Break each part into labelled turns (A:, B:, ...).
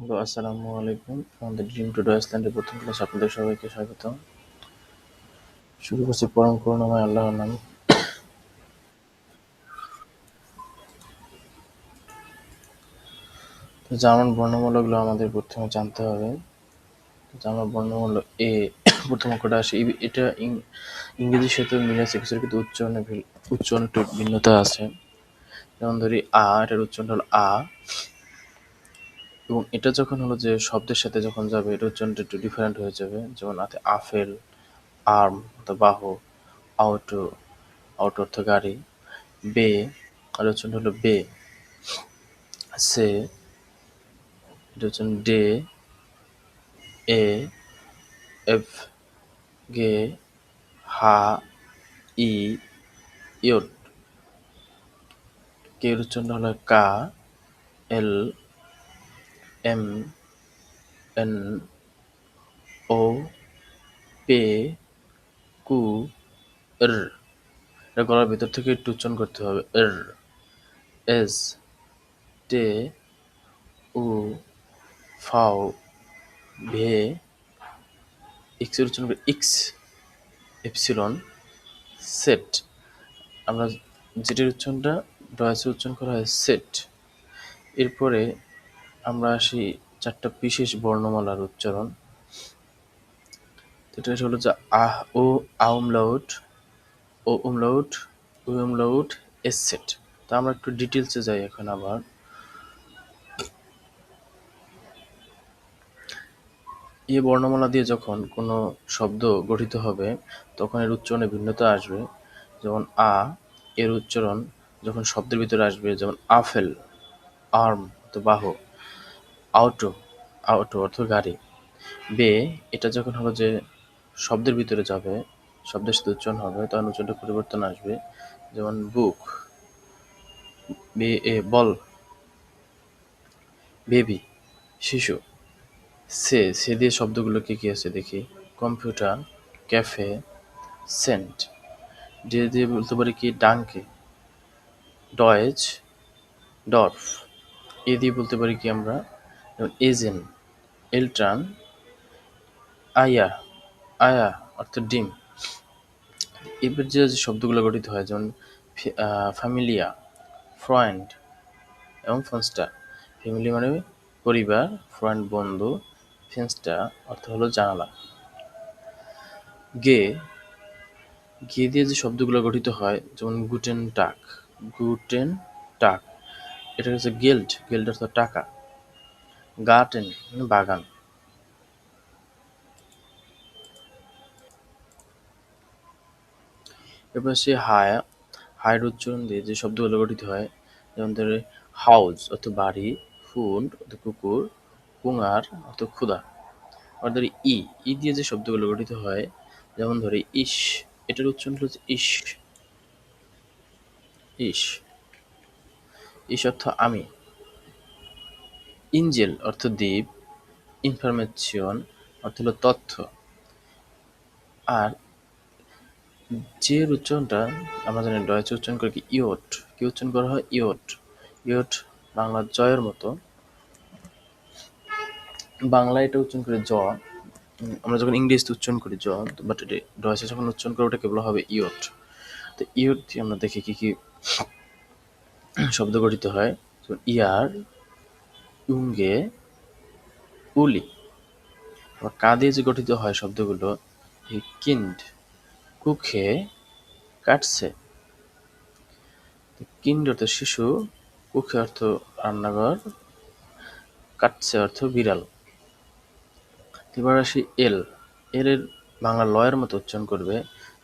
A: Hello, আসসালামু আলাইকুম। আমাদের ড্রিম টু ডু আইসল্যান্ডের প্রথম ক্লাস আপনাদের সবাইকে স্বাগত। শুরু করছি পরম করুণাময় আল্লাহর নাম। তো জার্মান বর্ণমালাগুলো আমাদের প্রথমে জানতে হবে। জার্মান বর্ণমালা এ প্রথম অক্ষরটা আসে। এটা ইংরেজির সাথে মিলে আছে কিছু, কিন্তু উচ্চারণে একটু ভিন্নতা আছে। যেমন ধরি আ, এটার উচ্চারণটা হলো আ, এবং এটা যখন হলো যে শব্দের সাথে যখন যাবে এটা উচ্চারণটা একটু ডিফারেন্ট হয়ে যাবে। যেমন আপেল, আর্ম অর্থাৎ বাহু, আউটো, আউটো অর্থ গাড়ি, বে আর উচ্চারণ হলো বে, সে এটা হচ্ছে ডে, এ, এফ, গে, হা, ই, ইয়ট। কে এর উচ্চারণ হলো কা, এল, এম, এন, ও, পে, কু, র। এটা গলার ভিতর থেকে একটু উচ্চারণ করতে হবে। র, এস, টে, উ, ফাও, ভে, ইক্স এর উচ্চারণ করে ইক্স, এপসিলন, সেট। আমরা যেটির উচ্চারণটা ডয়েসের উচ্চারণ করা হয় সেট। এরপরে আমরা আসি চারটা বিশেষ বর্ণমালার উচ্চারণ। এটা হলো যে আহ, ও, আউমলাউট, ও উমলাউট, উ উমলাউট, এস সেট। তা আমরা একটু ডিটেলসে যাই এখন আবার। এই বর্ণমালা দিয়ে যখন কোনো শব্দ গঠিত হবে তখন এর উচ্চারণে ভিন্নতা আসবে। যেমন আ এর উচ্চারণ যখন শব্দের ভিতরে আসবে, যেমন আফেল, আর্ম তো বাহু, আউটো, আউটো অর্থ গাড়ি, বে এটা যখন হলো যে শব্দের ভিতরে যাবে, শব্দের সাথে উচ্চারণ হবে, তখন উচ্চারণটা পরিবর্তন আসবে। যেমন বুক, বে এ বল, বেবি শিশু, সে দিয়ে শব্দগুলো কি কি আছে দেখি। Computer, cafe, Saint. ডে দিয়ে বলতে পারি কি ডাঙ্কে, ডয়েজ, ডর্ফ। এ দিয়ে বলতে পারি কি আমরা, যেমন এজেন, এলট্রান, আয়া, আয়া অর্থাৎ ডিম। এবার যে শব্দগুলো গঠিত হয়, যেমন ফ্যামিলিয়া, ফ্রেন্ড এবং ফেনস্টা। ফ্যামিলি মানে পরিবার, ফ্রেন্ড বন্ধু, ফেনস্টা অর্থ হলো জানালা। গে, গে দিয়ে যে শব্দগুলো গঠিত হয়, যেমন গুটেন টাক, গুটেন টাক। এটা হচ্ছে গেল্ড, গেল্ড অর্থ টাকা। গার্টেন মানে বাগান। এরপর সে হায়া, হায়ের উচ্চারণ দিয়ে যে শব্দগুলো গঠিত হয়, যেমন ধরে হাউস অর্থ বাড়ি, ফুড অর্থ কুকুর, কুঙার অর্থ ক্ষুধা। আবার ধরি ই, ই দিয়ে যে শব্দগুলো গঠিত হয়, যেমন ধরি ইস, এটার উচ্চারণ হচ্ছে ইস, ইস, ইস অর্থ আমি। ইঞ্জেল অর্থ দ্বীপ, ইনফরমেশন অর্থ হলো তথ্য। আর যে এর উচ্চারণটা আমরা জানি ডয়েচে উচ্চারণ করে কি ইয়ট, কি উচ্চারণ করা হয় ইয়ট। ইয়ট বাংলার জয়ের মতো, বাংলায় এটা উচ্চারণ করে জ। আমরা যখন ইংরেজিতে উচ্চারণ করি জ, বাট এটা ডয়েচে যখন উচ্চারণ করে ওটা কেবল হবে ইয়ট। তো ইয়ট দিয়ে আমরা দেখি কি কি শব্দ গঠিত হয়, যেমন ইয়ার, উঙ্গে, উলি। আবার কা দিয়ে যে গঠিত হয় শব্দগুলো, কিন্ড, কুখে, কাটছে। কিন্ড অর্থ শিশু, কুখে অর্থ রান্নাঘর, কাটছে অর্থ বিড়াল। এবার আসি এল, এর বাংলা লয়ের মতো উচ্চারণ করবে,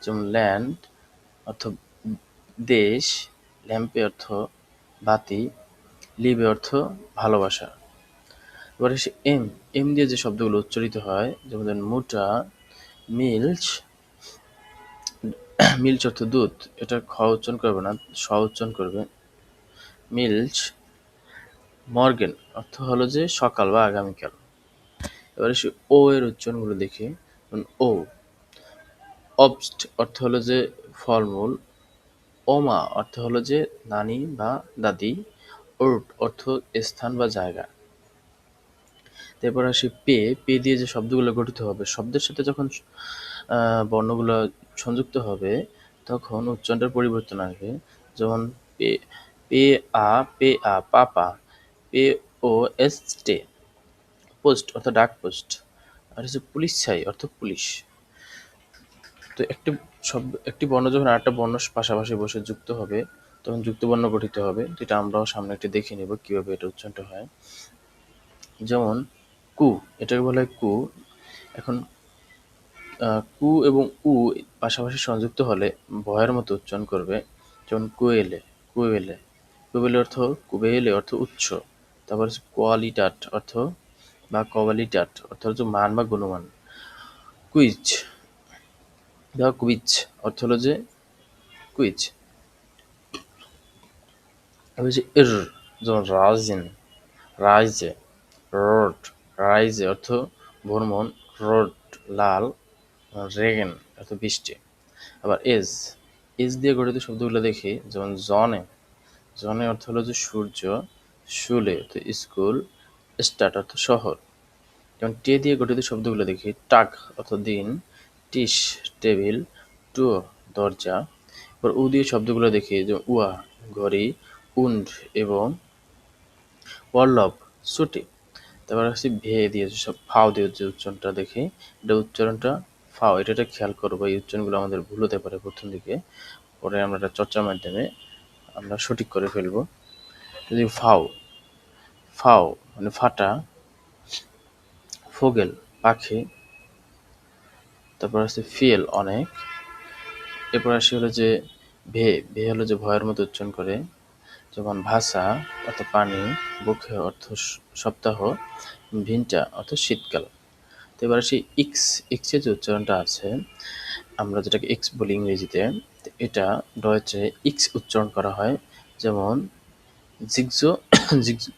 A: যেমন ল্যান্ড অর্থ দেশ, ল্যাম্পে অর্থ বাতি, লিবে অর্থ ভালোবাসা। এবার আসি এম, এম দিয়ে যে শব্দগুলো উচ্চারিত হয়, যেমন ধরেন মুটা, মিল্চ, মিল্চ অর্থ দুধ, এটা খ উচ্চারণ করবে না, স উচ্চারণ করবে। মিল্চ, মর্গেন অর্থ হলো যে সকাল বা আগামীকাল। এবার আসি ও এর উচ্চারণগুলো দেখি। ও, অবস্ট অর্থ হলো যে ফলমূল, ওমা অর্থ হলো যে নানি বা দাদি, ওর্ট অর্থ স্থান বা জায়গা। তারপর আসি পে। পে দিয়ে যে শব্দগুলো গঠিত হবে, শব্দের সাথে যখন বর্ণগুলো সংযুক্ত হবে তখন উচ্চারণটার পরিবর্তন আসবে। যেমন pay, pay a papa, pay O S টে, পোস্ট অর্থ ডাক পোস্ট, আর হচ্ছে পুলিশ ছাই অর্থ পুলিশ। তো একটি বর্ণ যখন আরেকটা বর্ণ পাশাপাশি বসে যুক্ত হবে তখন যুক্ত বর্ণ গঠিত হবে। যেটা আমরাও সামনে একটি দেখে নেব কিভাবে এটা উচ্চারণটা হয়। যেমন কু, এটাকে বলা হয় কু। এখন কু এবং উ পাশাপাশি সংযুক্ত হলে ভয়ের মতো উচ্চারণ করবে। যেমন কুয়েলে, কুয়েলে, কুবেলে অর্থ, কুবেলে অর্থ উচ্চ। তারপর হচ্ছে কোয়ালিটাট অর্থ বা কওয়ালিটাট অর্থ হচ্ছে মান বা গুণমান। কুইজ বা কুইজ অর্থ হলো যে কুইজ। হচ্ছে ইর, যেমন রাজিন, রাইজে, রোড, রাইজে অর্থ ভ্রমণ, রোড লাল, রেগেন অর্থ বৃষ্টি। আবার এজ, এজ দিয়ে গঠিত শব্দগুলো দেখি। যেমন জনে, জনে অর্থ হলো যে সূর্য, শুলে অর্থ স্কুল, স্টার্ট অর্থ শহর। যেমন টে দিয়ে গঠিত শব্দগুলো দেখি। টাক অর্থ দিন, টিস টেবিল, টু দরজা। এবার উ দিয়ে শব্দগুলো দেখি। যেমন উয়া ঘড়ি, উন্ড এবং ওয়ার্লভ ছুটি। তারপর হচ্ছে ভে দিয়ে সব ফাও দিয়ে যে উচ্চারণটা দেখি, এটা উচ্চারণটা ফাও, এটা খেয়াল করবো। এই উচ্চারণগুলো আমাদের ভুল হতে পারে প্রথম দিকে, পরে আমরা এটা চর্চার মাধ্যমে আমরা সঠিক করে ফেলবো। যদি ফাও, ফাও মানে ফাটা, ফোগেল পাখি, তারপর হচ্ছে ফিয়েল অনেক। এরপর আসি হলো যে ভে, ভে হলো যে ভয়ের মতো উচ্চারণ করে। যেমন ভাষা অর্থ পানি, বুকে অর্থ সপ্তাহ, ভিন্টা অর্থ শীতকাল। তো এবার আসি ইক্স, ইক্সের যে উচ্চারণটা আছে, আমরা যেটাকে এক্স বলি ইংরেজিতে, এটা ডয়েচে ইক্স উচ্চারণ করা হয়। যেমন জিগজো, জিগজো,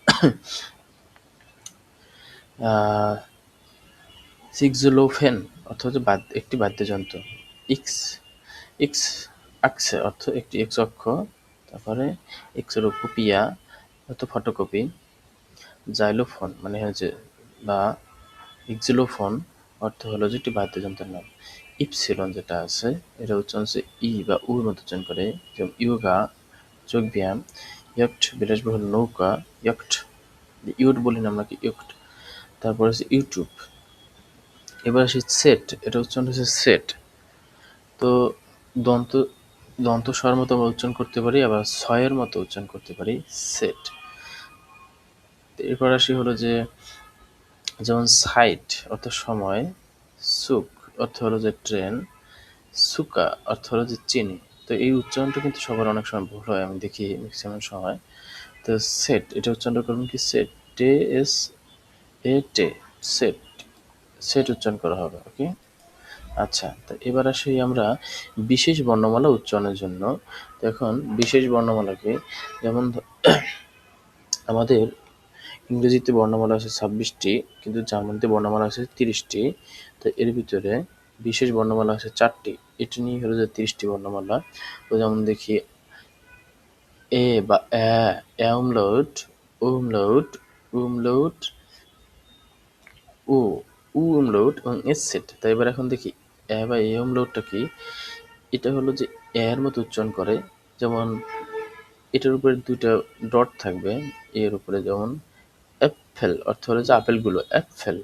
A: সিক্সোলোফেন অর্থ হচ্ছে একটি বাদ্যযন্ত্র। ইক্স, ইক্স আকসে অর্থ একটি এক্স অক্ষ। তারপরে এক্সোরোকোপিয়া অর্থ ফটোকপি। জাইলোফোন মানে হচ্ছে বা ইক্সিলোফোন অর্থ হলো যে একটি বাদ্যযন্ত্রের নাম। ইপসিলন যেটা আছে এটা উচ্চারণ হচ্ছে ই বা উর মতো উচ্চারণ করে। যেমন ইয়োগা যোগব্যায়াম, ইয়ক্ট বিলাসবহুল নৌকা, ইয়ক্ট, ইউট বলি না আমরা কি ইয়ক্ট। তারপর হচ্ছে ইউটিউব। এবার আসি সেট, এটা উচ্চারণ হচ্ছে সেট। তো দন্ত, দন্ত স্বর মতো আমরা উচ্চারণ করতে পারি, আবার ছয়ের মতো উচ্চারণ করতে পারি সেট। এরপর আসি হলো যে যেমন সাইট অর্থ সময়, সুক অর্থ হলো যে ট্রেন, সুকা অর্থ হলো যে চিনি। তো এই উচ্চারণটা কিন্তু সবার অনেক সময় ভুল হয়, আমি দেখি ম্যাক্সিমাম সময়। তো সেট, এটা উচ্চারণ করবেন কি সেট, টে এস এ টে, সেট, সেট উচ্চারণ করা হবে। ওকে, আচ্ছা। তো এবার আসি আমরা বিশেষ বর্ণমালা উচ্চারণের জন্য। তো এখন বিশেষ বর্ণমালাকে, যেমন আমাদের ইংরেজিতে বর্ণমালা আছে 26টি, কিন্তু জার্মানিতে বর্ণমালা আছে 30টি। তো এর ভিতরে বিশেষ বর্ণমালা আছে 4টি। এটি নিয়ে হলো যে 30টি বর্ণমালা। তো যেমন দেখি এ বা অ্যামলাউট, উমলাউট, উমলাউট, উ, উমলাউট এবং এসেট। তো এবার এখন দেখি এ বা অ্যামলাউটটা কি। এটা হলো যে এর মতো উচ্চারণ করে। যেমন এটার উপরে 2টা ডট থাকবে এর উপরে। যেমন অ্যাপেল অর্থ হলো যে আপেলগুলো, অ্যাপেল।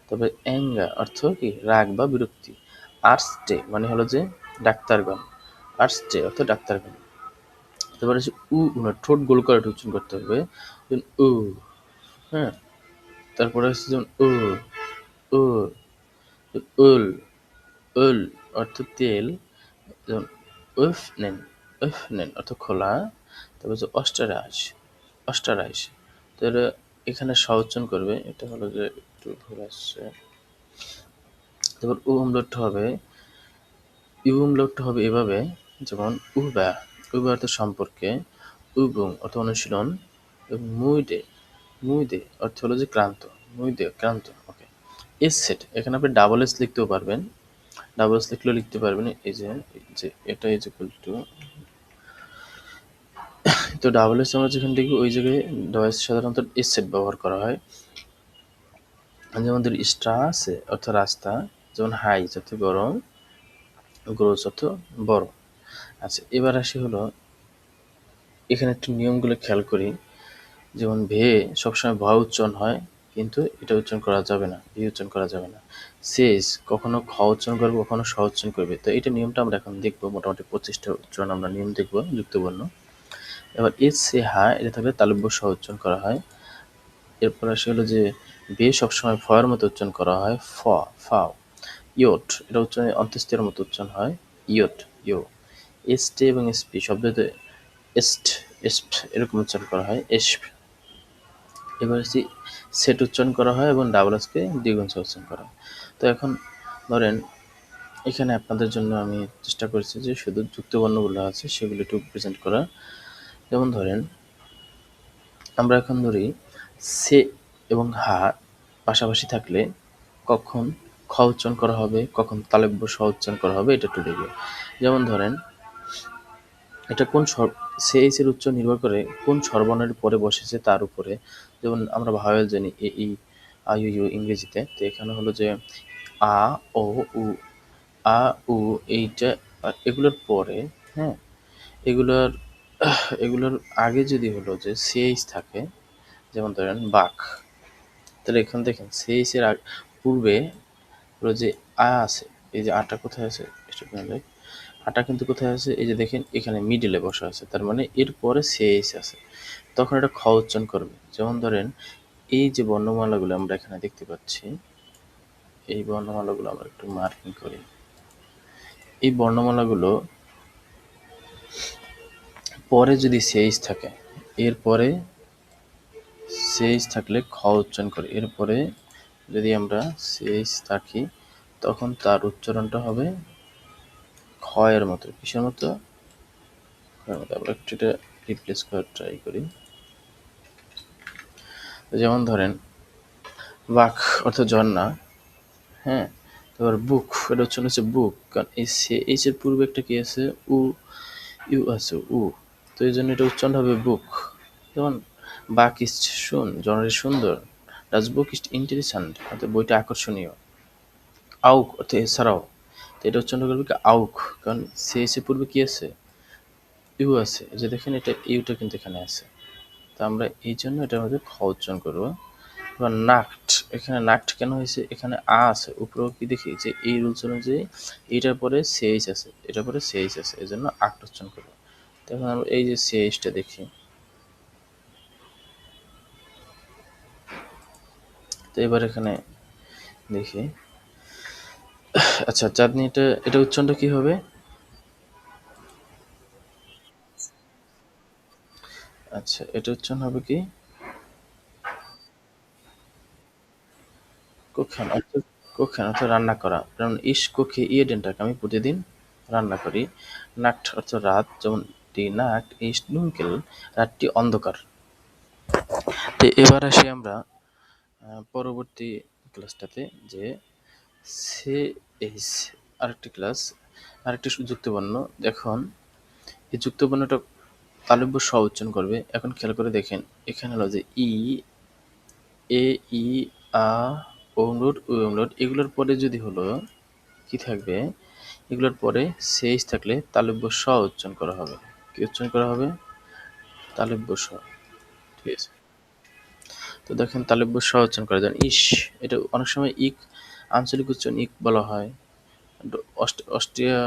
A: তবে অ্যাঙ্গা অর্থ কি রাগ বা বিরক্তি। আর্টসটে মানে হলো যে ডাক্তারগণ, আর্টসটে অর্থ ডাক্তারগণ। তারপরে হচ্ছে ঠোঁট গোল করে উচ্চারণ করতে হবে। যেমন উ, হ্যাঁ। তারপরে হচ্ছে যেমন উ, উল, উল অর্থ তেল। যেমন ওয়েফনেন, ওয়েফনেন অর্থ খোলা। তারপর হচ্ছে অস্টারাইস, অস্টারাইস। তো এটা এখানে উচ্চারণ করবে, এটা হলো যে একটু ভুল আসছে। তারপর ইউ উমলাউটটা হবে এভাবে। যেমন উবা, উবা অর্থ সম্পর্কে, উবুং অর্থ অনুশীলন, এবং মুইডে, মুইদে অর্থ হলো যে ক্লান্ত, মুইদে ক্লান্ত। ওকে, এস সেট, এখানে আপনি ডাবল এস লিখতেও পারবেন, ডাবল এস লিখলেও লিখতে পারবেন। এই যে এটা ইজ ইকুয়াল টু, তো ডাবল এস আমরা যেখানে দেখি ওই জায়গায় ডয়েস সাধারণত এস সেট ব্যবহার করা হয়। যেমন ধরি স্ট্রা আছে অর্থ রাস্তা, যেমন হাইজ অর্থ গরম, গ্রোস অর্থ বড়। আচ্ছা, এবার আসি হলো এখানে একটু নিয়মগুলো খেয়াল করি। যেমন ভে সবসময় ভ উচ্চারণ হয়, কিন্তু এটা উচ্চারণ করা যাবে না, ভি উচ্চারণ করা যাবে না। শেষ কখনো খ উচ্চারণ করবে, কখনো স উচ্চারণ করবে। তো এটা নিয়মটা আমরা এখন দেখবো, মোটামুটি 25টা উচ্চারণ আমরা নিয়ম দেখবো যুক্তবর্ণ। এবার এস সে হা এটা থাকলে তালব্য স উচ্চারণ করা হয়। এরপর আসে হলো যে বে সবসময় ফ এর মতো উচ্চারণ করা হয়, ফ, ফাও। ইয়ট এটা উচ্চারণে অন্ত্যেষ্টের মতো উচ্চারণ হয়, ইয়ট, ইয়। এসটে এবং এসপি শব্দতে এস্ট, এস্ট এরকম উচ্চারণ করা হয়, এসপ। এবার হচ্ছে সেট উচ্চারণ করা হয় এবং ডাবল এসকে দ্বিগুণ সে উচ্চারণ করা হয়। তো এখন ধরেন এখানে আপনাদের জন্য আমি চেষ্টা করেছি যে শুধু যুক্তবর্ণগুলো আছে সেগুলো একটু প্রেজেন্ট করা। যেমন ধরেন আমরা এখন ধরি সে এবং হা পাশাপাশি থাকলে কখন খ উচ্চারণ করা হবে, কখন তালব্য স উচ্চারণ করা হবে, এটা একটু দেখবে। যেমন ধরেন এটা কোন সে এর উচ্চারণ নির্ভর করে কোন স্বরবর্ণের পরে বসেছে তার উপরে। যেমন আমরা ভাওয়েল জানি এ ই আ ইউ ইউ ইংরেজিতে, তো এখানে হলো যে আ ও উ, আ উ এইটা এগুলোর পরে, হ্যাঁ, এগুলোর এগুলোর আগে যদি হলো যে সিএইচ থাকে, যেমন ধরেন বাঘ, তাহলে এখানে দেখেন সিএইচ এর পূর্বে হলো যে আ আছে, এই যে আটা কোথায় আছে, আটা কিন্তু কোথায় আছে, এই যে দেখেন এখানে মিডিলে বসা আছে, তার মানে এর পরে সিএইচ আছে, তখন এটা খ উচ্চারণ করবে। যেমন ধরেন এই যে বর্ণমালাগুলো আমরা এখানে দেখতে পাচ্ছি, এই বর্ণমালাগুলো আমরা একটু মার্কিং করি। এই বর্ণমালাগুলো পরে যদি সিএইচ থাকে, এরপরে সিএইচ থাকলে খ উচ্চারণ করি, এরপরে যদি আমরা সিএইচ থাকি তখন তার উচ্চারণটা হবে খ এর মতো। কিসের মতো? আমরা একটু এটা রিপ্লেস করার ট্রাই করি। যেমন ধরেন বাক অর্থ ঝর্ণা, হ্যাঁ, এবার বুক এটা উচ্চারণ হচ্ছে বুক, কারণ এইচ এর পূর্বে একটা কি আছে, উ, ইউ আছে, উ, তো এই জন্য এটা উচ্চারণ হবে বুক। যেমন বাক ইস শুন, জনরে সুন্দর, ডাজ বুক ইস ইন্টারেস্ট্যান্ট অর্থাৎ বইটা আকর্ষণীয়। আউক অর্থাৎ এছাড়াও, তো এটা উচ্চারণ করবে কি আউক, কারণ সিএইচ এর পূর্বে কি আছে, ইউ আছে, এই যে দেখেন এটা ইউটা কিন্তু এখানে আছে, তো আমরা এই জন্য এটার মধ্যে খ উচ্চারণ করবো। এবার নাকট, এখানে নাকট কেন হয়েছে, এখানে আ আছে, উপরেও কি দেখি যে এই রুলস অনুযায়ী এইটার পরে সিএইচ আছে, এটার পরে সিএইচ আছে, এই জন্য আক্ট উচ্চারণ করবো। তখন আমরা এই যে সিএইচটা দেখি, তো এবার এখানে দেখি, আচ্ছা চাঁদনি এটা উচ্চারণটা কি হবে? আচ্ছা এটা উচ্চারণ হবে কি, কখন অর্থাৎ কখন অর্থাৎ রান্না করা, যেমন ইস কক্ষে ইয়ে ডেন্টাকে আমি প্রতিদিন রান্না করি। নাক্ট অর্থ রাত, যেমন ডি নাক্ট ইস নুনকেল, রাতটি অন্ধকার। তো এবার আসি আমরা পরবর্তী ক্লাসটাতে, যে সে এইচ আরেকটি ক্লাস, আরেকটি যুক্তবর্ণ। দেখুন এই যুক্তবর্ণটা তালব্য স উচ্চারণ করবে। এখন খেয়াল করে দেখেন এখানে হলো যে ই, এ, ই, আ, ওমরুট, উ ওমরুট, এগুলোর পরে যদি হলো কি থাকবে, এগুলোর পরে সেইচ থাকলে তালব্য স উচ্চারণ করা হবে। কি উচ্চারণ করা হবে? তালব্য স। ঠিক আছে, তো দেখেন তালব্য স উচ্চারণ করা যায় ইস, এটা অনেক সময় ইক আঞ্চলিক উচ্চারণ ইক বলা হয়। অস্ট্রিয়া,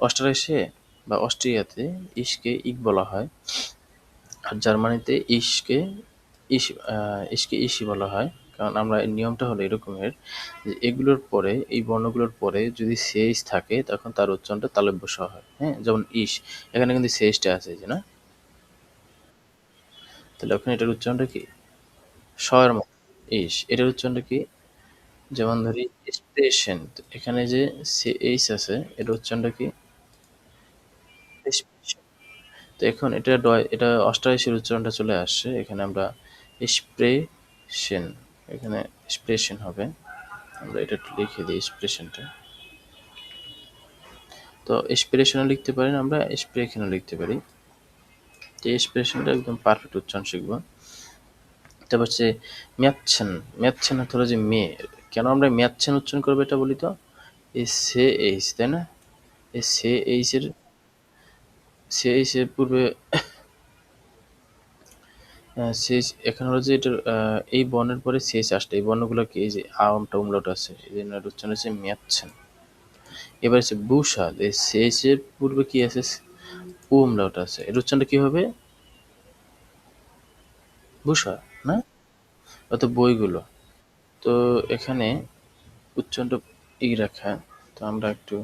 A: অস্ট্রাইসে বা অস্ট্রিয়াতে ইসকে ইক বলা হয়, আর জার্মানিতে ইসকে ইসি বলা হয়। কারণ আমরা এই নিয়মটা হলো এরকমের যে এগুলোর পরে, এই বর্ণগুলোর পরে যদি শেষ থাকে তখন তার উচ্চারণটা তালব্য স হয়। হ্যাঁ, যেমন ইস, এখানে কিন্তু শেষটা আছে যে না, তাহলে ওখানে এটার উচ্চারণটা কি স এর মতো, ইস, এটার উচ্চারণটা কি, যেমন ধরি এক্সপ্রেশন, এখানে যে এইচ আছে এটার উচ্চারণটা কি, expression। তো এখন এটা অষ্টাদশের উচ্চারণটা চলে আসছে, এখানে আমরা এক্সপ্রেশন, এখানে এক্সপ্রেশন হবে, আমরা এটা একটু লিখে দিই এক্সপ্রেশনটা। তো এক্সপ্রেশনও লিখতে পারেন, আমরা এক্সপ্রেশনও লিখতে পারি। তো এক্সপ্রেশনটা একদম পারফেক্ট উচ্চারণ শিখব। তারপর হচ্ছে মেয়াচ্ছেন। মেয়াচ্ছেন অর্থ হলো যে মেয়ে। কেন আমরা মেয়াচ্ছেন উচ্চারণ করবো এটা বলি তো? এই সে এইচ, তাই না? এই সে এইচ এর পূর্বে সে এখানে হলো যে এটার এই বর্ণের পরে শেষ আসলে এই বর্ণগুলো কি, এই যে আমটা উমলাট আছে, এই জন্য এর উচ্চারণ হচ্ছে মেয়াচ্ছেন। এবার হচ্ছে বুসা, এই শেষ এর পূর্বে কি আছে, উ উমলাট আছে, এর উচ্চারণটা কি হবে? বুসা, না? অত বইগুলো। তো এখানে উচ্চারণটা রাখা। তো আমরা একটু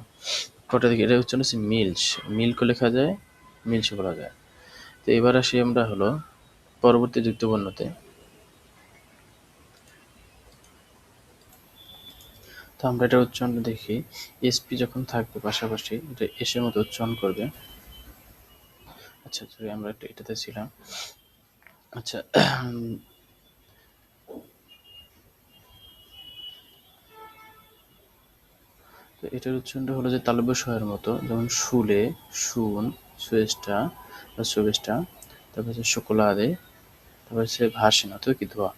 A: কটা দিকে এটা উচ্চারণ হচ্ছে মিলস, মিল্কও লেখা যায়, মিলস বলা যায়। তো এবার আসি আমরা হলো পরবর্তী যুক্ত বর্ণতে। তো আমরা এটা উচ্চারণ দেখি, এসপি যখন থাকবে পাশাপাশি এটা এসের মতো উচ্চারণ করবে। আচ্ছা সরি, আমরা এটাতে ছিলাম। আচ্ছা, তো এটার উচ্চারণটা হলো যে তালব্য শ-এর মতো, যেমন শুলে, শুন, সুয়েস্টা বা সুবেস্টা, তারপর হচ্ছে শোকোলাদে, তারপর হচ্ছে ভাসে না তো কি ধোয়া।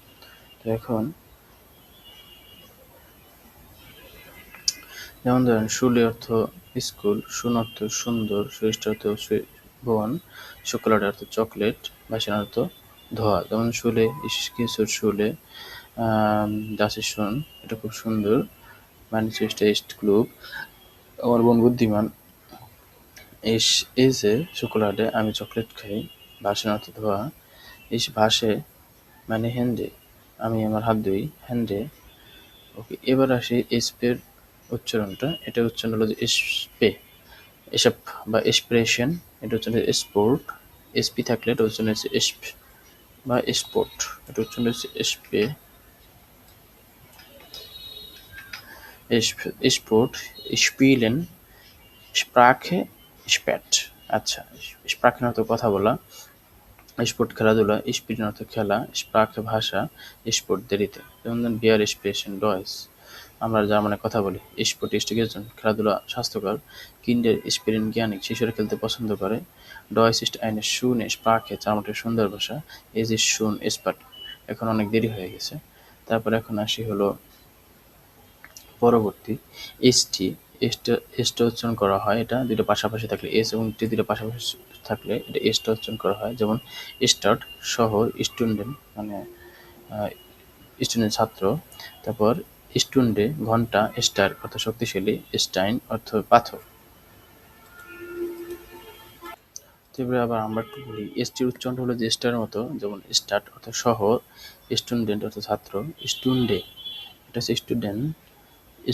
A: তো এখন যেমন ধরেন শুলে অর্থ স্কুল, শুন অর্থ সুন্দর, সুইষ্ট অর্থ বন, শোকোলাডে অর্থ চকলেট, ভাসিন অর্থ ধোয়া। যেমন শুলে কিশোর শুলে, দাসের শুন, এটা খুব সুন্দর, মানে সুইস্টা ইস্ট ক্লুব, আমার বোন বুদ্ধিমান, ইস এসে শোকোলাডে, আমি চকলেট খাই, ভাসিন অর্থ ধোয়া, ইস ভাসে মানে হ্যান্ডে, আমি আমার হাত ধুই, হ্যান্ডে। ওকে, এবার আসি এসপের উচ্চারণটা। এটা উচ্চারণ হলো যে এসপে, এসব বা এক্সপ্রেশন, এটা হচ্ছে স্পোর্ট। এসপি থাকলে এটা হচ্ছে এসপ বা স্পোর্ট, এটা হচ্ছে এসপে, স্পোর্ট, স্পিলেন, স্প্রাখে, স্প্যাট। আচ্ছা, স্প্রাখের অর্থ কথা বলা, স্পোর্ট খেলাধুলা, স্পিলেন অর্থ খেলা, স্প্রাখে ভাষা, স্পোর্ট দেরিতে। যেমন বিয়ার স্পেশন ডয়েস, আমরা জার্মানে কথা বলি। স্পোর্ট ইস্টিগেশন খেলাধুলা স্বাস্থ্যকর, কিন্ডের স্পিরিন জ্ঞানিক, শিশুরা খেলতে পছন্দ করে। ডয়েস ইস্ট আইনে শুনে স্প্রাখে জার্মানটির সুন্দর ভাষা, এজ ইস শুন স্পাট। এখন অনেক দেরি হয়ে গেছে। তারপর এখন আসি হলো পরবর্তী এসটি। এসটা উচ্চারণ করা হয়, এটা দুটো পাশাপাশি থাকলে, এস এবং টি দুটো পাশাপাশি থাকলে এটা এসটা উচ্চারণ করা হয়। যেমন স্টার্ট শহর, স্টুডেন্ট মানে স্টুডেন্ট ছাত্র, তারপর স্টুন্ডে ঘন্টা, স্টার অর্থ শক্তিশালী, স্টাইন অর্থ পাথর। তারপরে আবার আমরা একটু বলি, এসটির উচ্চারণ হলো যে স্টার মতো, যেমন স্টার্ট অর্থ শহর, স্টুডেন্ট অর্থ ছাত্র, স্টুন্ডে এটা হচ্ছে স্টুডেন্ট,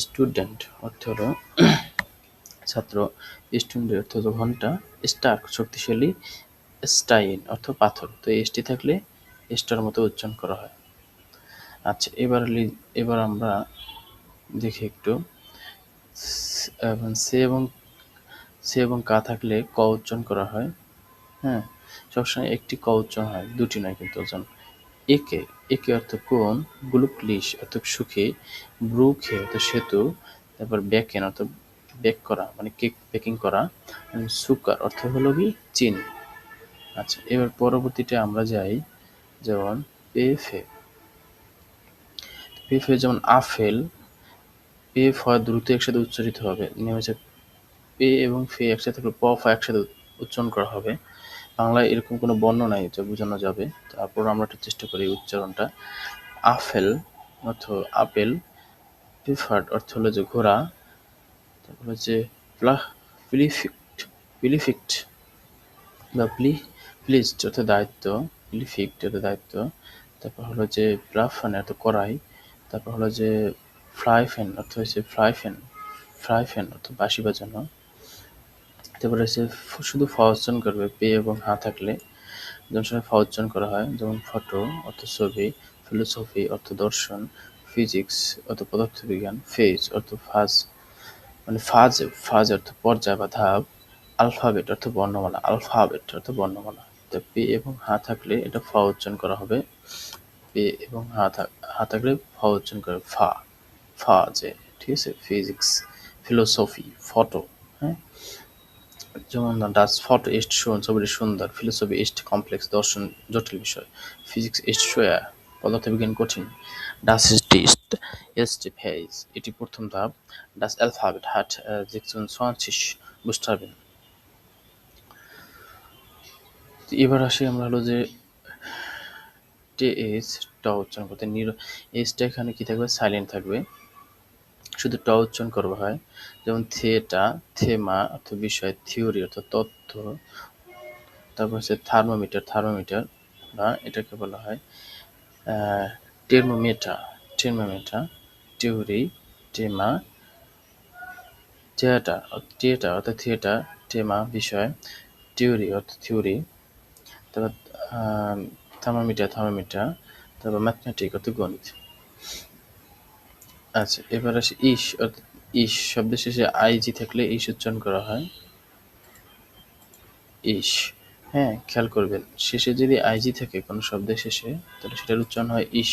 A: স্টুডেন্ট অর্থ হলো ছাত্র, স্টুন্ডে অর্থ হলো ঘন্টা, স্টার শক্তিশালী, স্টাইন অর্থ পাথর। তো এসটি থাকলে স্টার মতো উচ্চারণ করা হয়। আচ্ছা, এবার আমরা দেখি একটু, সে এবং কা থাকলে ক উচ্চারণ করা হয়। হ্যাঁ, সবসময় একটি ক উচ্চারণ হয়, দুটি নয় কিন্তু ওজন। একে, একে অর্থ কোন, গ্লুকলিশ অর্থ সুখী, ব্রুখে অর্থ সেতু, তারপর বেকেন অর্থ বেক করা মানে কেক বেকিং করা, সুকার অর্থ হলো কি চিনি। আচ্ছা, এবার পরবর্তীতে আমরা যাই, যেমন পেফে। পেফে যেমন আফেল, পেফ হয় দ্রুত একসাথে উচ্চারিত হবে, নিয়ম হচ্ছে পে এবং ফে একসাথে থাকলে প ফা একসাথে উচ্চারণ করা হবে। বাংলায় এরকম কোনো বর্ণ নাই যা বোঝানো যাবে। তারপর আমরা একটু চেষ্টা করি উচ্চারণটা। আফেল অর্থ আপেল, প্রিফার্ড অর্থ হলো যে ঘোড়া, তারপর হচ্ছে প্লিফিক্ট, প্লিফিক্ট বা প্লিজড অর্থ দায়িত্ব, প্লিফিক্ট অর্থ দায়িত্ব, তারপর হলো যে ব্রাফান অর্থ কড়াই, তারপর হলো যে ফ্রাইফেন অর্থ হচ্ছে ফ্রাইফেন, ফ্রাইফেন অর্থ বাঁশি বাজানো। তারপরে হচ্ছে শুধু ফ উচ্চারণ করবে পে এবং হা থাকলে, যেমন সময় ফ উচ্চারণ করা হয়, যেমন ফটো অর্থ ছবি, ফিলোসফি অর্থ দর্শন, ফিজিক্স অর্থ পদার্থবিজ্ঞান, ফেজ অর্থ ফাজ মানে ফাজ, ফাজ অর্থ পর্যায় বা ধাপ, আলফাবেট অর্থ বর্ণমালা, আলফাবেট অর্থ বর্ণমালা। তো পে এবং হা থাকলে এটা ফ উচ্চারণ করা হবে। পে এবং হা থাকলে ফ উচ্চারণ করে ফা, ফা যে, ঠিক আছে। ফিজিক্স, ফিলোসফি, ফটো, হ্যাঁ, যেমন ডাচ ফটো ইস্ট শোন ছবিটি সুন্দর, ফিলোসফি ইস্ট কমপ্লেক্স দর্শন জটিল বিষয়, ফিজিক্স ইস্ট সোয়া। পদার্থবিজ্ঞান কঠিন। Das ist erste Phase, এটি প্রথম ধাপ। Das Alphabet hat 26 Buchstaben। তো এবার আসি আমরা হলো যে ts ট উচ্চারণ করতে এসটা এখানে কি থাকবে, সাইলেন্ট থাকবে, শুধু ট উচ্চারণ করবা হয়। যেমন থেটা, থেমা অর্থ বিষয়, থিওরি অর্থ তথ্য, তারপর হচ্ছে থার্মোমিটার, থার্মোমিটার বা এটাকে বলা হয় টেরমোমিটার, টেরমোমিটার, টিউরি, টেমা, থিয়েটার, থিয়েটার অর্থাৎ থিয়েটার, টেমা বিষয়, টিউরি অর্থ থিওরি, তারপর থার্মোমিটার, থার্মোমিটার, তারপর ম্যাথমেটিক অর্থ গণিত। আচ্ছা, এবার আসি ইস অর্থাৎ ইস শব্দের শেষে আইজি থাকলে ইস উচ্চারণ করা হয় ইস। হ্যাঁ, খেয়াল করবেন, শেষে যদি আইজি থাকে কোনো শব্দের শেষে তাহলে সেটার উচ্চারণ হয় ইস।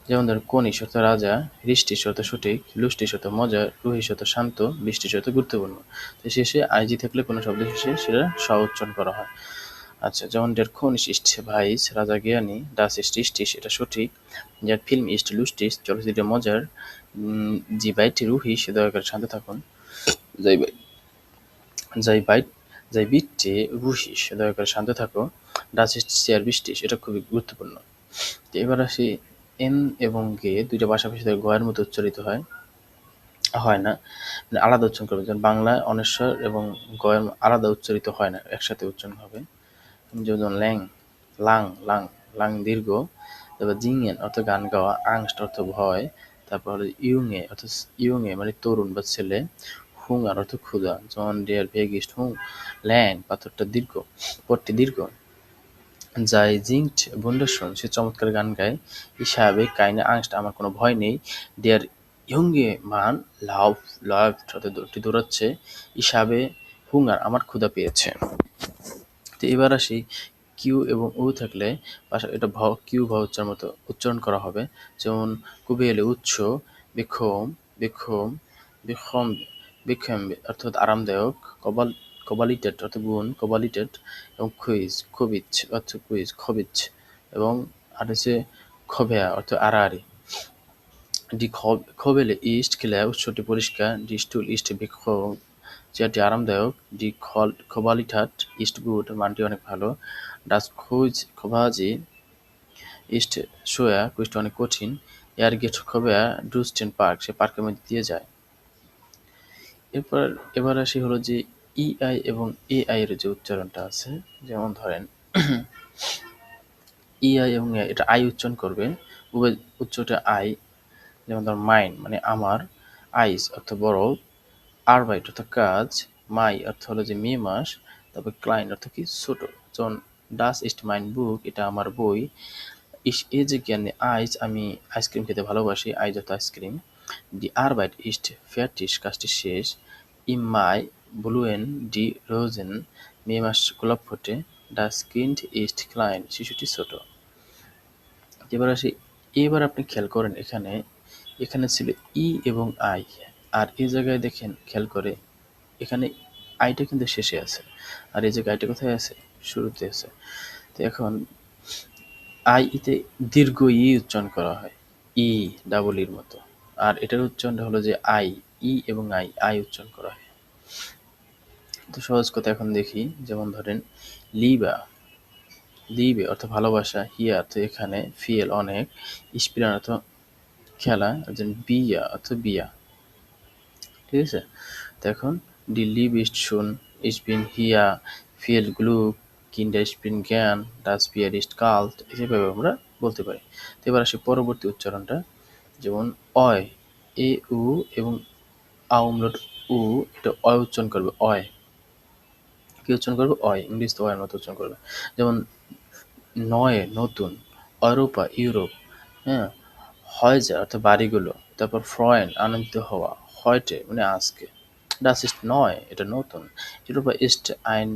A: যেমন ধর কনিষ অর্থ রাজা, হৃষ্টিস অর্থ সঠিক, লুষ্টিস অর্থ মজা, রুহিস অর্থ শান্ত, বৃষ্টিস অর্থ গুরুত্বপূর্ণ। তো শেষে আইজি থাকলে কোনো শব্দ শেষে সেটা স উচ্চারণ করা হয়। আচ্ছা, যেমন der König ist weiß, রাজা জ্ঞানী, das ist richtig এটা সঠিক, der Film ist lustig চলচ্চিত্র মজার, sie bitte ruhig দয়া করে শান্ত থাকুন, sei sei bite sei bitte ruhig দয়া করে শান্ত থাকো, das ist sehr wichtig এটা খুবই গুরুত্বপূর্ণ। তো এবার আসি এন এবং গে দুইটা পাশাপাশি থাকে, গয়ের মতো উচ্চারিত হয় হয় না, মানে আলাদা উচ্চারণ করবে। যেমন বাংলায় অনেশ্বর এবং গয়ের আলাদা উচ্চারিত হয় না, একসাথে উচ্চারণ হবে। যেমন ল্যাং, লাং, লাং, লাং দীর্ঘ, তারপর জিংয়েন অর্থ গান গাওয়া, আংস্ট অর্থ ভয়, তারপর হলো ইয়ুংয়ে অর্থ ইয়ুংয়ে মানে তরুণ বা ছেলে, হুঙ্গার অর্থ ক্ষুধা। যেমন ডিয়ার ভেগিস্ট হুং ল্যাং পাথরটা দীর্ঘ, পটটি দীর্ঘ, যাই জিংট বুন্ডাসন সে চমৎকার গান গায়, ইসাবে কাইনে আংস্ট আমার কোনো ভয় নেই, ডিয়ার ইয়ুঙ্গে মান লাভ লাভ অর্থাৎ দৌড়াচ্ছে, ইসাবে হুঙ্গার আমার ক্ষুধা পেয়েছে। তো এবার আসি কিউ এবং উ থাকলে এটা কিউ ভ উচ্চারণ মতো উচ্চারণ করা হবে। যেমন কুবি এলে উৎস, বিক্ষোম, বিক্ষোম, বিক্ষম, বিক্ষম অর্থাৎ আরামদায়ক, কবালিটেড অর্থাৎ গুণ, কবালিটেড, এবং কুইজ, খবিচ অর্থ কুইজ, খবিচ, এবং আর হচ্ছে খবেয়া অর্থ আড়াআড়ি। Die Kobele ist ক্লিয়ার উৎসটি পরিষ্কার, die Stuhl ist bequem চেয়ারটি আরামদায়ক, die Qualität ist gut মানটি অনেক ভালো, das Quasi ist schwer কুইজটি অনেক কঠিন, er geht quer durch den Park সে পার্কের মধ্যে দিয়ে যায়। এবার আসি হলো যে ইআই এবং এআই এর যে উচ্চারণটা আছে, যেমন ধরেন ইআই এবং এআই এটা আই উচ্চারণ করবে, উভয় উচ্চটা আই। যেমন ধর মাইন মানে আমার, আইস অর্থ বড়, আরবাইট অর্থ কাজ, মাই অর্থ হলো যে মে মাস, তারপর ক্লাইন অর্থ কি ছোট। যেমন ডাস ইস্ট মাইন বুক এটা আমার বই, ইস এ যে জ্ঞানে আইস আমি আইসক্রিম খেতে ভালোবাসি, আইস অর্থ আইসক্রিম, ডি আরবাইট ইস্ট ফেয়ারটিস কাজটি শেষ, ইম মাই ব্লুয়েন ডি রোজেন মে মাস গোলাপ ফোটে, ডাস কিন্ড ইস্ট ক্লাইন শিশুটি ছোট। এবার আসি, এবার আপনি খেয়াল করেন এখানে এখানে ছিল ই এবং আই, আর এই জায়গায় দেখেন খেয়াল করে এখানে আইটা কিন্তু শেষে আছে, আর এই জায়গায় আইটা কোথায় আছে, শুরুতে আছে। তো এখন আই ইতে দীর্ঘ ই উচ্চারণ করা হয়, ই ডাবল ইর মতো, আর এটার উচ্চারণটা হলো যে আই, ই এবং আই, আই উচ্চারণ করা হয়। তো সহজ কথা এখন দেখি, যেমন ধরেন লিবা, লিবে অর্থ ভালোবাসা, হিয়া অর্থ এখানে, ফিয়েল অনেক, স্পিরান অর্থ খেলা, একজন বিয়া অর্থ বিয়া। ঠিক আছে, তো এখন ডি লিব ইস্ট শুন, ইস্ট বিন হিয়া, ফিয়েল গ্লুক, কিন্ডার স্পিন জ্ঞান, ডাস বিয়ার ইস্ট কাল্ট, এভাবে আমরা বলতে পারি। তো এবার আসি পরবর্তী উচ্চারণটা, যেমন অয়, এ উ এবং আউমলট উ এটা অয় উচ্চারণ করবে, অয় কি উচ্চারণ করবে, অয়, ইংলিশ তো অয়ের মতো উচ্চারণ করবে। যেমন নয় নতুন, অরূপা ইউরোপ, হ্যাঁ, হয়জা অর্থাৎ বাড়িগুলো, তারপর ফ্রয়েন আনন্দিত হওয়া, হয়টে মানে আজকে, ডাস ইস্ট নয় এটা নতুন, ইউরোপা ইস্ট আইন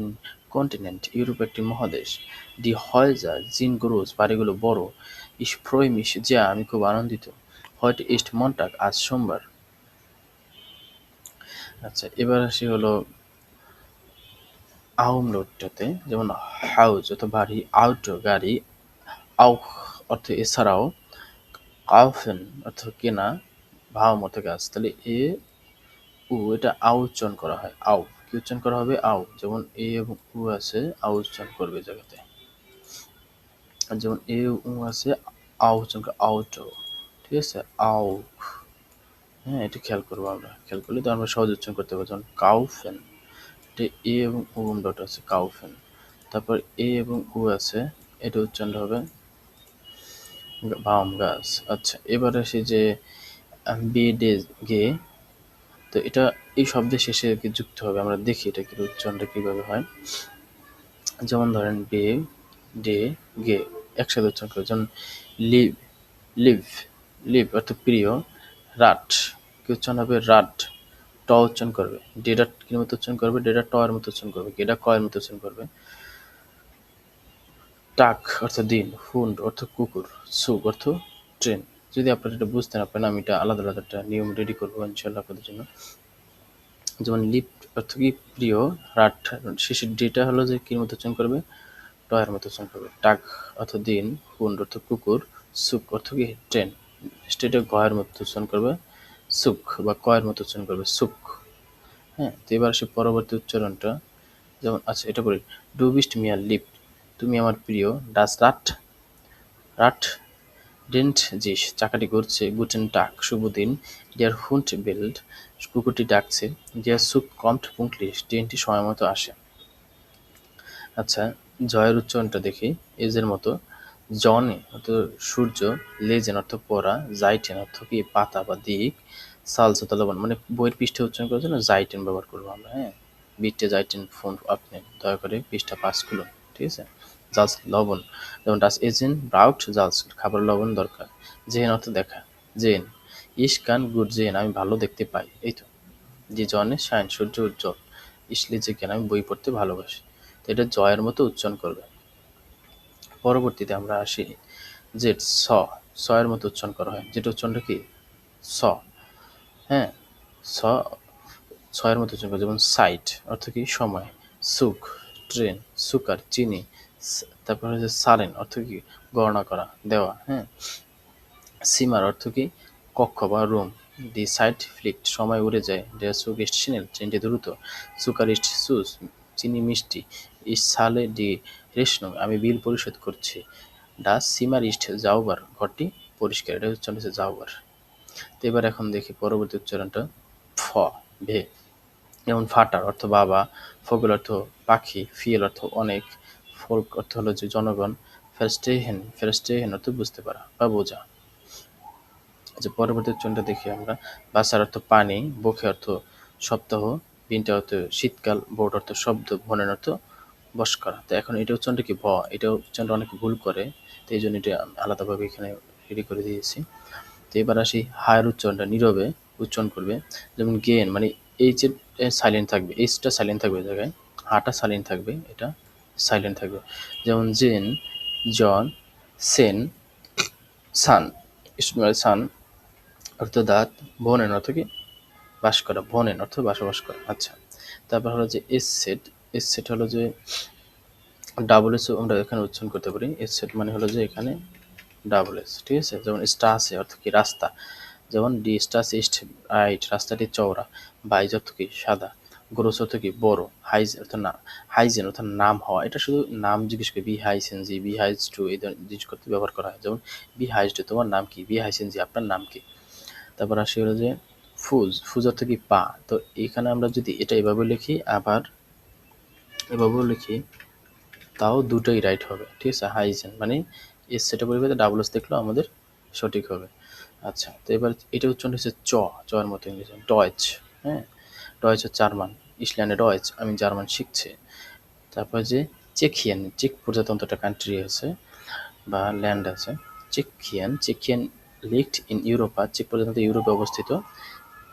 A: কন্টিনেন্ট ইউরোপ একটি মহাদেশ, ডি হয়জা জিন গ্রোজ বাড়িগুলো বড়, ইস ফ্রয়মিস যা আমি খুব আনন্দিত, হয়টে ইস্ট মন্টাক আজ সোমবার। আচ্ছা, এবার আসি হলো আউমলোটটাতে যেমন হাউজ অথবা বাড়ি, আউট গাড়ি, আউ অর্থ এছাড়াও, কাউফেন অর্থ কেনা, ভাও মতো গাছ। তাহলে এ উ এটা আউ উচ্চারণ করা হয়। আউ কি উচ্চারণ করা হবে? আউ। যেমন এ এবং উ আছে, আউ উচ্চারণ করবে এই জায়গাতে। আর যেমন এ উ আছে, আউ উচ্চারণ করে আউট। ঠিক আছে, আউ। হ্যাঁ, এটা খেয়াল করবো আমরা। খেয়াল করলে তো আমরা সহজ উচ্চারণ করতে পারবো। যেমন কাউফেন, এটা এ এবং উ ডট আছে, কাউফেন। তারপর এ এবং উ আছে, এটা উচ্চারণ হবে বাম গাছ। আচ্ছা, এবার আসি যে বে ডে গে। তো এটা এই শব্দের শেষে কি যুক্ত হবে, আমরা দেখি এটা কি উচ্চারণটা কিভাবে হয়। যেমন ধরেন বে ডে গে একসাথে উচ্চারণ করে, যেমন লিভ, লিভ, লিভ অর্থ প্রিয়। রাট কি উচ্চারণ হবে? রাট। ট উচ্চারণ করবে। ডেটা কি মতো উচ্চারণ করবে? ডেটা ট এর মতো উচ্চারণ করবে। গেটা ক এর মতো উচ্চারণ করবে। টাক অর্থ দিন, হুন্ড অর্থ কুকুর, সুক অর্থ ট্রেন। যদি আপনারা এটা বুঝতে না পারেন, আমি এটা আলাদা আলাদা একটা নিয়ম রেডি করবো ইনশাল্লাহ আপনাদের জন্য। যেমন লিফট অর্থ কি প্রিয়, রাট শেষের ডেটা হলো যে কি মতো উচ্চারণ করবে? ট এর মতো উচ্চারণ করবে। টাক অর্থ দিন, হুন্ড অর্থ কুকুর, সুক অর্থ কি ট্রেন। স্টেটে গ এর মতো উচ্চারণ করবে, সুক বা ক এর মতো উচ্চারণ করবে, সুক। হ্যাঁ, তো এবার আসে পরবর্তী উচ্চারণটা। যেমন আচ্ছা, এটা বলি, ডু বিস্ট মিয়ার লিপ, তুমি আমার প্রিয়। ডাস রাট, রাট ডেন্ট জিস, চাকাটি ঘুরছে। গুটেন টাক, শুভ দিন। ডিয়ার হুন্ট বেল্ট, কুকুরটি ডাকছে। ডিয়ার সুক কম্ট পুংক্লিশ, ট্রেনটি সময় মতো আসে। আচ্ছা, জয়ের উচ্চারণটা দেখি। এজের মতো, জনে অর্থ সূর্য, লেজেন অর্থ পড়া, জাইটেন অর্থ কি পাতা বা দিক, সালস অর্থ লবণ। মানে বইয়ের পৃষ্ঠে উচ্চারণ করার জন্য জাইটেন ব্যবহার করবো আমরা। হ্যাঁ, বিটে জাইটেন ফোন আপনি দয়া করে পৃষ্ঠা 5 খুলুন। ঠিক আছে, জালস লবণ। যেমন ডাস এজেন ব্রাউট জালস, খাবার লবণ দরকার। জেন অর্থ দেখা, জেন। ইস কান গুড জেন, আমি ভালো দেখতে পাই। এই তো। জি জনে শাইন, সূর্য উজ্জ্বল। ইসলি যে কেন, আমি বই পড়তে ভালোবাসি। তো এটা জয়ের মতো উচ্চারণ করবে। পরবর্তীতে আমরা আসি জেড স, স এর মতো উচ্চারণ করা হয়। যেটা উচ্চারণটা কি? স। হ্যাঁ, স, ছ এর মতো উচ্চারণ করা। যেমন সাইট অর্থ কি সময়, সুখ ট্রেন, সুকার চিনি, তারপর হচ্ছে সালেন অর্থ কি গণনা করা, দেওয়া। হ্যাঁ, সিমার অর্থ কি কক্ষ বা রুম। দি সাইট ফ্লিক্ট, সময় উড়ে যায়। ডেয়ার সুগ ইস্ট সিনেল, ট্রেনটি দ্রুত। সুকার ইস্ট সুস, চিনি মিষ্টি। ইস্ট সালে ডি রেশনং, আমি বিল পরিশোধ করছি। ডাস সিমার ইস্ট যাওবার, ঘরটি পরিষ্কার। এটা উচ্চারণ হচ্ছে যাওবার। তো এবার এখন দেখি পরবর্তী উচ্চারণটা। ফ, ভে। যেমন ফাটার অর্থ বাবা, ফগল অর্থ পাখি, ফিয়েল অর্থ অনেক, ফোল্ক অর্থ হলো যে জনগণ, ফেরস্টেহেন, ফেরস্টেহেন অর্থ বুঝতে পারা বা বোঝা। যে পরবর্তী উচ্চারণটা দেখি আমরা। বাসার অর্থ পানি, বখে অর্থ সপ্তাহ, বিনটা অর্থ শীতকাল, বোর্ড অর্থ শব্দ, ভনের অর্থ বস করা। তো এখন এটা উচ্চারণটা কি ভ, এটা উচ্চারণটা অনেকে ভুল করে, তো এই জন্য এটা আলাদাভাবে এখানে রেডি করে দিয়েছি। তো এবার আসি হায়ের উচ্চারণটা নীরবে উচ্চারণ করবে। যেমন গেন মানে এইচ এর সাইলেন্ট থাকবে, এইচটা সাইলেন্ট থাকবে এই জায়গায়, হাটা সাইলেন্ট থাকবে, এটা সাইলেন্ট থাকবে। যেমন জেন, জন, সেন, সান, সান অর্থ দাঁত, বনেন অর্থ কি বাস করা, বনেন অর্থ বসবাস করা। আচ্ছা, তারপর হলো যে এস সেট, এস সেট হলো যে ডাবল এস আমরা এখানে উচ্চারণ করতে পারি। এস সেট মানে হলো যে এখানে ডাবল এস। ঠিক আছে, যেমন স্টাসে অর্থ কি রাস্তা। যেমন ডি স্টাস ইস্ট রাইট, রাস্তাটি চওড়া। বাইজ অর্থ কি সাদা। গ্রোস অর্থ কি বড়। হাইজ অর্থ না, হাইজেন অর্থ নাম হওয়া। এটা শুধু নাম জিজ্ঞেস করে, বি হাইসেন জি, বি হাইজ টু, এই ধরনের জিজ্ঞেস করতে ব্যবহার করা হয়। যেমন বি হাইজ টু, তোমার নাম কি? বি হাইসেন জি, আপনার নাম কি? তারপর আসি হলো যে ফুজ, ফুজ অর্থ কি পা। তো এখানে আমরা যদি এটা এভাবে লিখি, আবার এভাবেও লিখি, তাও দুটোই রাইট হবে। ঠিক আছে, হাইজেন মানে এস সেটা পরিবর্তে ডাবল এস দেখলেও আমাদের সঠিক হবে। আচ্ছা, তো এবার এটা উচ্চারণ হচ্ছে চ, চ এর মতো ইংরেজি ডয়েচ। হ্যাঁ, ডয়েচ হচ্ছে জার্মান, ইসল্যান্ডে ডয়েচ, আমি জার্মান শিখছি। তারপর যে চেকিয়ান, চেক প্রজাতন্ত্র একটা কান্ট্রি আছে বা ল্যান্ড আছে। চেকিয়ান, চেকিয়ান লিক্ট ইন ইউরোপা, চেক প্রজাতন্ত্র ইউরোপে অবস্থিত।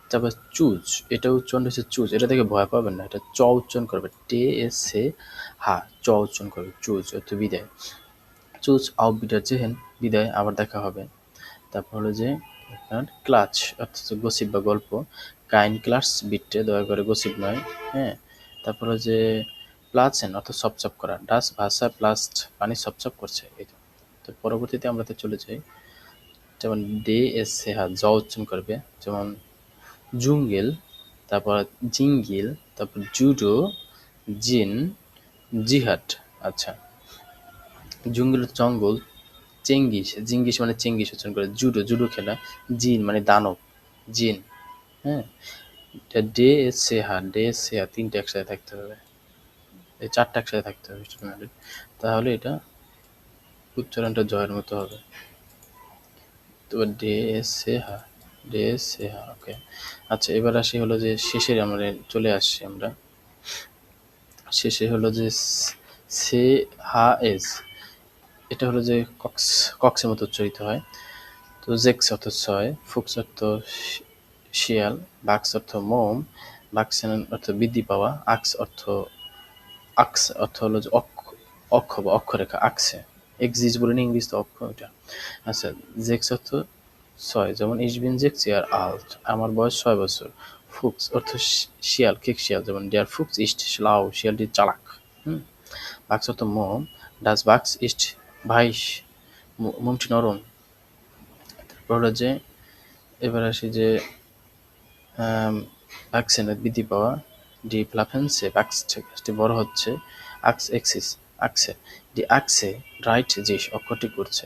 A: তারপর চুজ, এটা উচ্চারণ হচ্ছে চুজ, এটা থেকে ভয় পাবেন না, এটা চ উচ্চারণ করবে, টে এস এ হা, চ উচ্চারণ করবে। চুজ অর্থ বিদায়। চুজ আউ বিদার জেহেন, বিদায়, আবার দেখা হবে। তারপর হলো যে আপনার ক্লাচ অর্থাৎ গসিপ বা গল্প। কাইন ক্লাস বিট্টে, দয়া করে গসিপ নয়। হ্যাঁ, তারপর হলো যে প্লাসেন অর্থ সপসপ করা, ডাস ভাষা প্লাস্ট পানি সপসপ করছে, এই তো। তো পরবর্তীতে আমরা তো চলে যাই, যেমন ডে এস সেহা জ উচ্চারণ করবে, যেমন জুঙ্গেল, তারপর জিঙ্গিল, তারপর জুডো, জিন, জিহাদ। আচ্ছা, জুঙ্গিল জঙ্গল, চেঙ্গিস, জিঙ্গিস মানে চেঙ্গিস উচ্চারণ করে, জুডো জুডো খেলা, জিন মানে দানব, জিন। হ্যাঁ, ডে এস সেহা, ডে এস সেহা তিনটে একসাথে থাকতে হবে, এই চারটা একসাথে থাকতে হবে স্টুডেন্টের, তাহলে এটা উচ্চারণটা জয়ের মতো হবে। তো ডে এস সেহা, ডে এস সেহা, ওকে। আচ্ছা, এবার আসি হলো যে শেষের, আমরা চলে আসছি আমরা শেষে হলো যে সে হা এস, এটা হলো যে কক্স, কক্সের মতো উচ্চারিত হয়। তো জেক্স অর্থ ছয়, ফুক্স অর্থ শিয়াল, বাক্স অর্থ মোম, বাক্সেন অর্থ বৃদ্ধি পাওয়া, আক্স অর্থ হলো যে অক্ষ বা অক্ষরেখা, আকসে, এক্সিস বলেন ইংলিশ তো অক্ষ এটা। আচ্ছা, জেক্স অর্থ ছয়, যেমন ইস বিন জেক্স ইয়ার আল্ট, আমার বয়স 6 বছর। ফুক্স অর্থ শিয়াল, কেক শিয়াল, যেমন ডিয়ার ফুক্স ইস্ট শ্লাউ, শিয়ালটি চালাক। বাক্স অর্থ মোম, ডাস বাক্স ইস্ট ভাইস, মোমটি নরম। তারপর হলো যে, এবার আসি যে ভ্যাকসিনের বৃদ্ধি পাওয়া, ডি প্লাফেন্সে ভ্যাক্সটি বড় হচ্ছে, আক্স এক্সিস আকসে, ডি আকসে রাইট জিস অক্ষরটি করছে।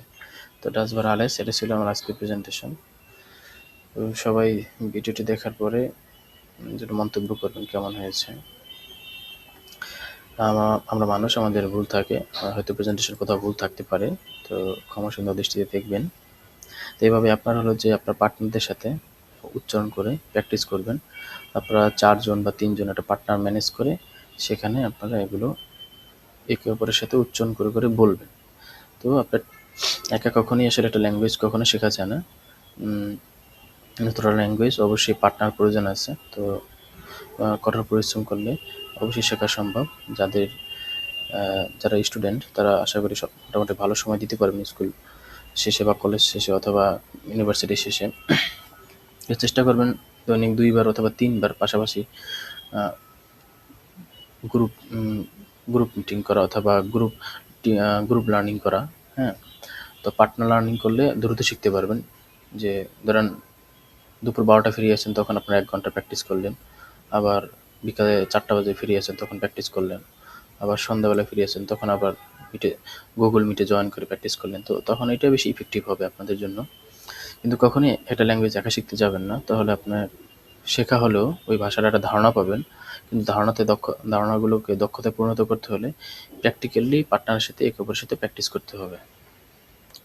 A: তো ডাস বার আলেস, এটা ছিল আমার আজকের প্রেজেন্টেশন। তো সবাই ভিডিওটি দেখার পরে যেটা মন্তব্য করবেন কেমন হয়েছে। আমরা মানুষ, আমাদের ভুল থাকে, হয়তো প্রেজেন্টেশন কোথাও ভুল থাকতে পারে, তো ক্ষমা সুন্দর দৃষ্টিতে দেখবেন। তো এইভাবে আপনার হলো যে আপনার পার্টনারদের সাথে উচ্চারণ করে প্র্যাকটিস করবেন। আপনারা 4 জন বা 3 জন একটা পার্টনার ম্যানেজ করে সেখানে আপনারা এগুলো একে অপরের সাথে উচ্চারণ করে করে বলবেন। তো আপনার একা কখনোই আসলে একটা ল্যাঙ্গুয়েজ কখনো শেখা যায় না। নতুন ল্যাঙ্গুয়েজ অবশ্যই পার্টনার প্রয়োজন আছে। তো কঠোর পরিশ্রম করলে অবশ্যই শেখা সম্ভব। যারা স্টুডেন্ট তারা আশা করি সব মোটামুটি ভালো সময় দিতে পারবেন স্কুল শেষে বা কলেজ শেষে অথবা ইউনিভার্সিটি শেষে। চেষ্টা করবেন দৈনিক 2 বার অথবা 3 বার পাশাপাশি গ্রুপ গ্রুপ মিটিং করা অথবা গ্রুপ লার্নিং করা। হ্যাঁ, তো পার্টনার লার্নিং করলে দ্রুত শিখতে পারবেন। যে ধরেন দুপুর 12টা ফ্রি আছেন, তখন আপনারা 1 ঘন্টা প্র্যাকটিস করলেন, আবার বিকালে 4টা বাজে ফ্রি আছেন, তখন প্র্যাকটিস করলেন, আবার সন্ধ্যাবেলা ফ্রি আছেন, তখন আবার গুগল মিটে জয়েন করে প্র্যাকটিস করলেন। তো তখন এটা বেশি ইফেক্টিভ হবে আপনাদের জন্য। কিন্তু কখনই একটা ল্যাঙ্গুয়েজ একা শিখতে যাবেন না, তাহলে আপনার শেখা হলেও ওই ভাষার একটা ধারণা পাবেন, কিন্তু ধারণাগুলোকে দক্ষতায় পরিণত করতে হলে প্র্যাকটিক্যালি পার্টনারের সাথে একে অপরের সাথে প্র্যাকটিস করতে হবে।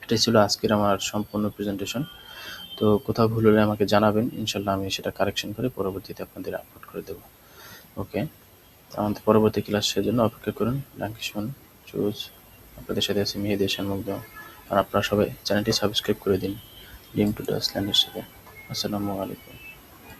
A: এটাই ছিল আজকের আমার সম্পূর্ণ প্রেজেন্টেশন। তো কোথাও ভুল হলে আমাকে জানাবেন, ইনশাল্লাহ আমি সেটা কারেকশন করে পরবর্তীতে আপনাদের আপলোড করে দেবো। ওকে, আমাদের পরবর্তী ক্লাসের জন্য অপেক্ষা করুন। ডাঙ্কিশন চুজ, আপনাদের সাথে আছে মেহেদি হাসান মুগ্ধ। আর আপনারা সবাই চ্যানেলটি সাবস্ক্রাইব করে দিন ডিম টু ডাসল্যান্ডের সাথে। আসসালামু আলাইকুম।